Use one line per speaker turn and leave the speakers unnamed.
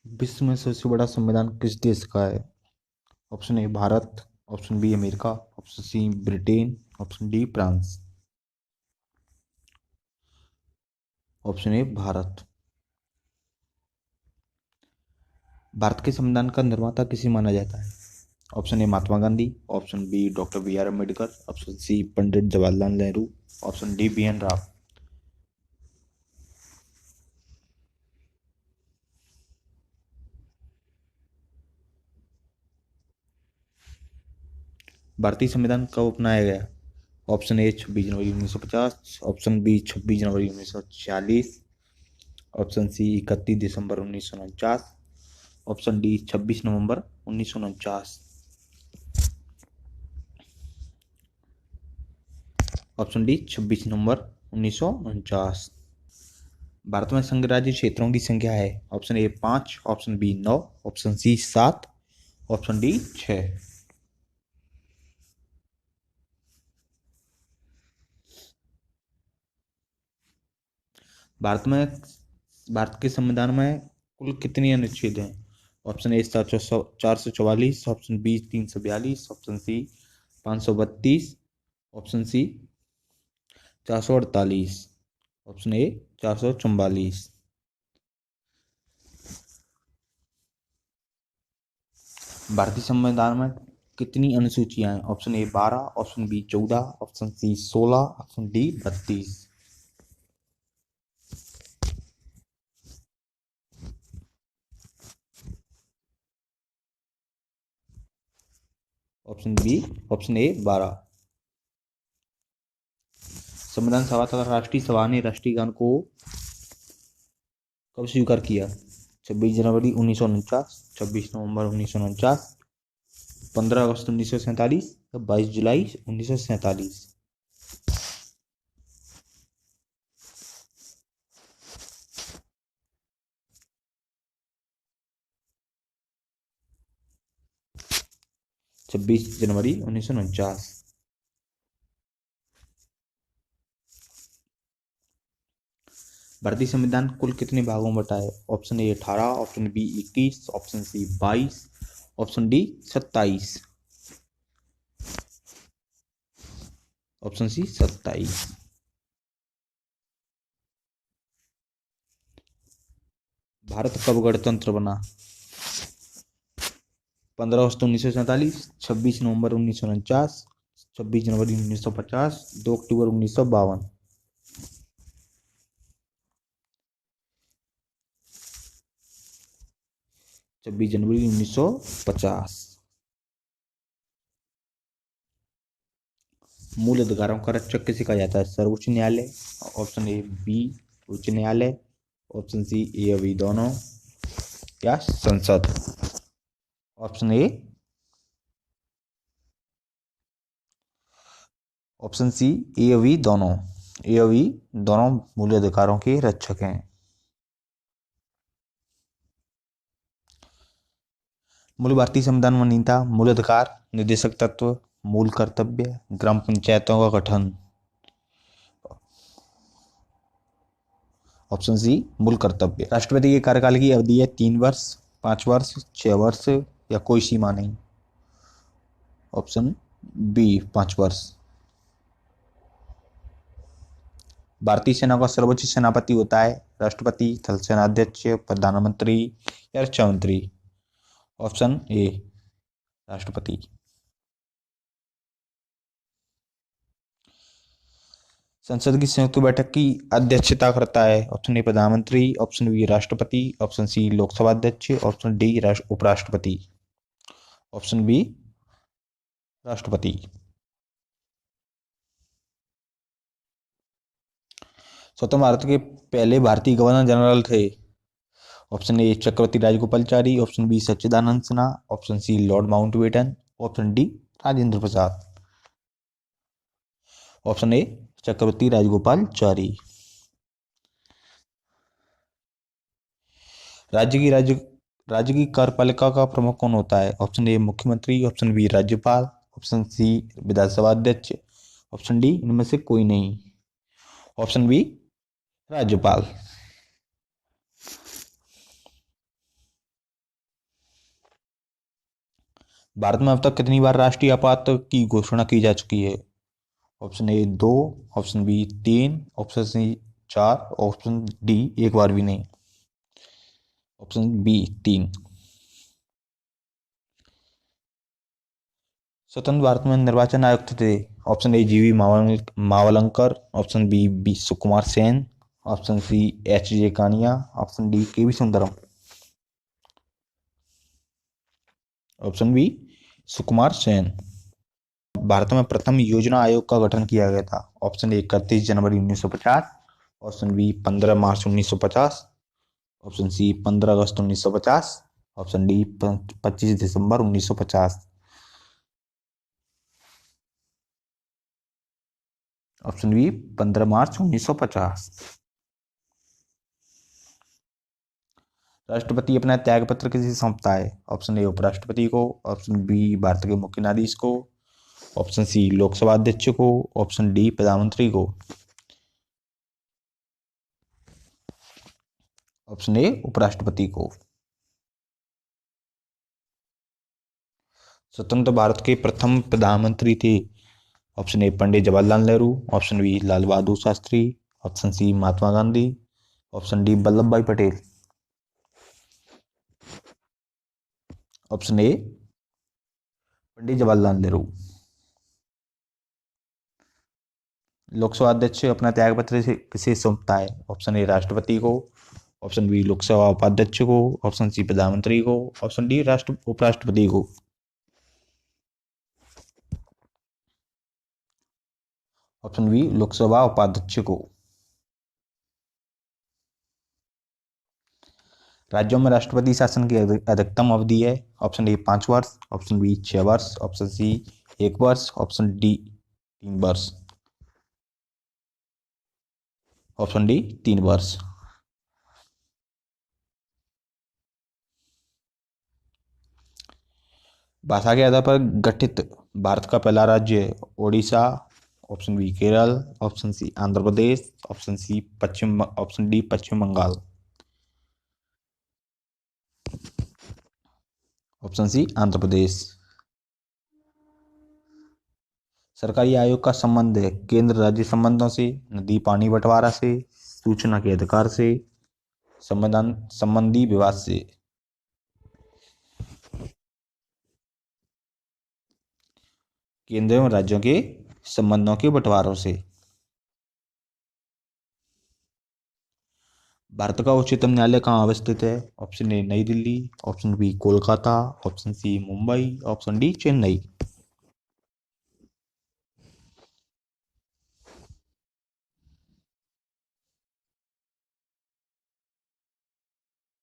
विश्व में सबसे बड़ा संविधान किस देश का है? Option A Bharat, option B America, option C Britain, option D France. Option A Bharat. Bharat के संविधान का निर्माता किसे माना जाता है? Option A Mahatma Gandhi, option B doctor B R Ambedkar, option C Pandit Jawaharlal Nehru, option D B N Rao. भारतीय संविधान कब अपनाया गया? ऑप्शन ए 26 जनवरी 1950, ऑप्शन बी 26 जनवरी 1946, ऑप्शन सी 31 दिसंबर 1949, ऑप्शन डी 26 नवंबर 1949। ऑप्शन डी 26 नवंबर 1949। भारत में संघ राज्य क्षेत्रों की संख्या है। Option A 5, option B 9, option C 7, option D 6। Bharat में भारत के संविधान में कुल कितनी अनुच्छेद हैं? Option A 444, option B 342, option C 532, option C 448, option A 444। भारतीय संविधान में कितनी अनुसूचियां हैं? Option A 12, option B 14, option C 16, option D 32। Option B, option A 12। संविधान सभा तथा राष्ट्रीय सभा ने राष्ट्रीय गान को कब स्वीकार किया? 26 जनवरी 1949, 26 नवंबर 1949, 15 अगस्त 1947 या 22 जुलाई 1947। 26 जनवरी 1949। भारतीय संविधान कुल कितने भागों में बटा है? Option A 18, option B 21, option C 22, option D 27, option C 27। Bharat कब गणतंत्र बना? 15 अगस्त 1947, 26 नवंबर 1949, 26 जनवरी 1950, 2 अक्टूबर 1952। 26 जनवरी 1950। मूल अधिकारों का रक्षक किसे कहा जाता है? सर्वोच्च न्यायालय, ऑप्शन ए बी उच्च न्यायालय, ऑप्शन सी ए अभी दोनों, या संसद। ऑप्शन ए, ऑप्शन सी ए अभी दोनों। ए अभी दोनों मूल अधिकारों के रक्षक हैं। मूल भारतीय संविधान में नीति, मूल अधिकार, निर्देशक तत्व, मूल कर्तव्य, ग्राम पंचायतों का गठन। ऑप्शन सी मूल कर्तव्य। राष्ट्रपति के कार्यकाल की अवधि है 3 वर्ष, 5 वर्ष, 6 वर्ष या कोई सीमा नहीं। ऑप्शन बी 5 वर्ष। भारतीय सेना का सर्वोच्च सेनापति होता है राष्ट्रपति, थल सेनाध्यक्ष, प्रधानमंत्री या रक्षा मंत्री। ऑप्शन ए राष्ट्रपति। संसद की संयुक्त बैठक की अध्यक्षता करता है? ऑप्शन ए प्रधानमंत्री, ऑप्शन बी राष्ट्रपति, ऑप्शन सी लोकसभा अध्यक्ष, ऑप्शन डी उपराष्ट्रपति। ऑप्शन बी राष्ट्रपति। स्वतंत्र भारत के पहले भारतीय गवर्नर जनरल थे? Option A Chakravarti Rajagopalachari, option B Sachchidananda Sinha, option C lord Mountbatten, option D Rajendra Prasad. Option A Chakravarti Rajagopalachari. राज्य की कार्यपालिका का प्रमुख कौन होता है? ऑप्शन ए मुख्यमंत्री, ऑप्शन बी राज्यपाल, ऑप्शन सी विधानसभा अध्यक्ष, ऑप्शन डी इनमें से कोई नहीं। ऑप्शन बी राज्यपाल। भारत में अब तक कितनी बार राष्ट्रीय आपात की घोषणा की जा चुकी है? Option A 2, option B 3, option C 4, option D एक बार भी नहीं। Option B 3। स्वतंत्र भारत में निर्वाचन आयुक्त थे? Option A GV Mavalankar, option B Sukumar Sen, option C H J Kania, option D K V Sundaram. Option B Sukumar Sen. Bharat में प्रथम योजना आयोग का गठन किया गया था? ऑप्शन ए 31 जनवरी 1950, ऑप्शन बी 15 मार्च 1950, ऑप्शन सी 15 अगस्त 1950, ऑप्शन डी 25 दिसंबर 1950। ऑप्शन बी 15 मार्च 1950। राष्ट्रपति अपना त्याग पत्र किसे सौंपता है? ऑप्शन ए उपराष्ट्रपति को, ऑप्शन बी भारत के मुख्य न्यायाधीश को, ऑप्शन सी लोकसभा अध्यक्ष को, ऑप्शन डी प्रधानमंत्री को। ऑप्शन ए उपराष्ट्रपति को। स्वतंत्र भारत के प्रथम प्रधानमंत्री थे? Option A Pandit Jawaharlal Nehru, option B Lal Bahadur Shastri, option C Mahatma Gandhi, option D Vallabhbhai Patel. Option A Pandit Jawaharlal Nehru. Lok Sabha अध्यक्ष अपना त्याग पत्र किसे सौंपता है? ऑप्शन ए राष्ट्रपति को, ऑप्शन बी लोकसभा उपाध्यक्ष को, ऑप्शन सी प्रधानमंत्री को, ऑप्शन डी उपराष्ट्रपति को। ऑप्शन बी लोकसभा उपाध्यक्ष को। राज्यों में राष्ट्रपति शासन की अधिकतम अवधि है? ऑप्शन ए 5 वर्ष, ऑप्शन बी 6 वर्ष, ऑप्शन सी 1 वर्ष, ऑप्शन डी 3 वर्ष। ऑप्शन डी 3 वर्ष। भाषा के आधार पर गठित भारत का पहला राज्य Odisha, option B Kerala, option C Andhra Pradesh, option D Paschim Bangal. Option C Andhra Pradesh. सरकारी आयोग का संबंध है केंद्र राज्य संबंधों से, नदी पानी बंटवारा से, सूचना के अधिकार से, संविधान संबंधी विवाद से। केंद्र एवं राज्यों के संबंधों के बंटवारों से। भारत का उच्चतम न्यायालय कहाँ अवस्थित है? Option A New Delhi, option B Kolkata, option C Mumbai, option D Chennai.